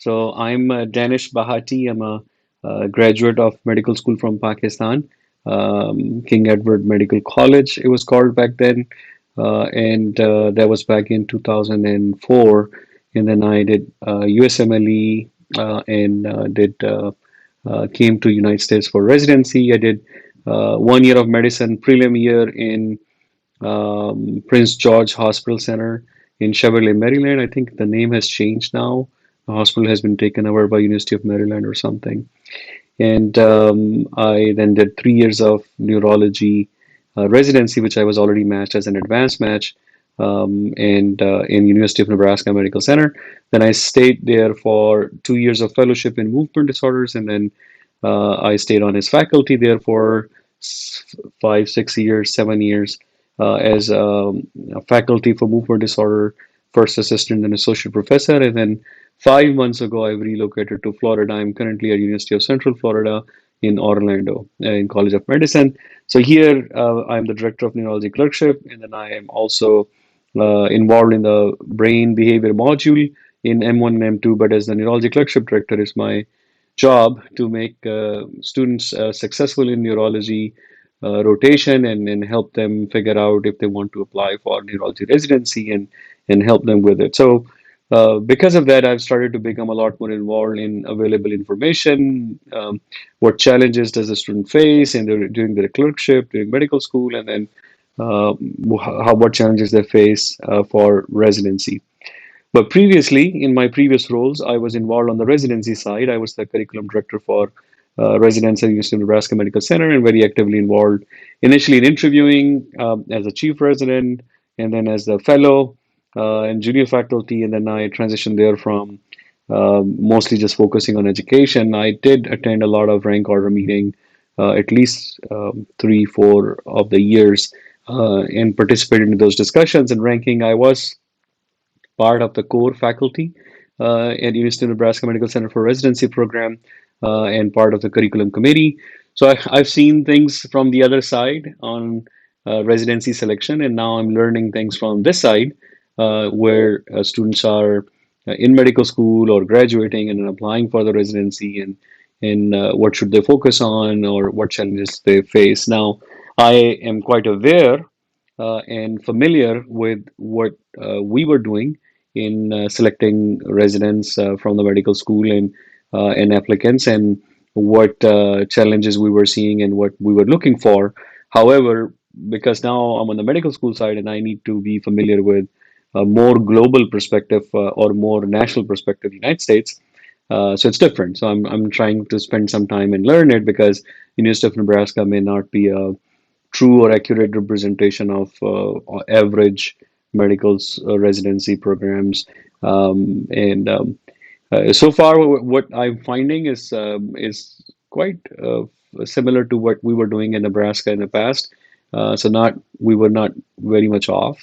So I'm Danish Bhatti. I'm a graduate of medical school from Pakistan, King Edward Medical College, it was called back then. And that was back in 2004. And then I did USMLE and came to United States for residency. I did 1 year of medicine prelim year in Prince George Hospital Center in Cheverly, Maryland. I think the name has changed now. The hospital has been taken over by University of Maryland or something. And I then did 3 years of neurology residency, which I was already matched as an advanced match, and in University of Nebraska Medical Center. Then I stayed there for 2 years of fellowship in movement disorders, and then I stayed on his faculty there for 5, 6 years, 7 years as a faculty for movement disorder, first assistant and associate professor. And then 5 months ago, I've relocated to Florida. I'm currently at University of Central Florida in Orlando in College of Medicine. So here I'm the director of neurology clerkship, and then I am also involved in the brain behavior module in M1 and M2. But as the neurology clerkship director, is my job to make students successful in neurology rotation and help them figure out if they want to apply for neurology residency and help them with it. So because of that, I've started to become a lot more involved in available information. What challenges does a student face in during their clerkship, during medical school, and then what challenges they face for residency. But previously, in my previous roles, I was involved on the residency side. I was the curriculum director for residents at University of Nebraska Medical Center and very actively involved initially in interviewing as a chief resident and then as the fellow and junior faculty. And then I transitioned there from mostly just focusing on education. I did attend a lot of rank order meeting, at least 3, 4 of the years, and participated in those discussions and ranking. I was part of the core faculty at University of Nebraska Medical Center for Residency program and part of the curriculum committee. So I've seen things from the other side on residency selection, and now I'm learning things from this side where students are in medical school or graduating and applying for the residency and what should they focus on or what challenges they face. Now, I am quite aware and familiar with what we were doing in selecting residents from the medical school and applicants and what challenges we were seeing and what we were looking for. However, because now I'm on the medical school side and I need to be familiar with a more global perspective or more national perspective, United States. So it's different. So I'm trying to spend some time and learn it because University of Nebraska may not be a true or accurate representation of average medical residency programs. And so far, what I'm finding is quite similar to what we were doing in Nebraska in the past. So not we were not very much off.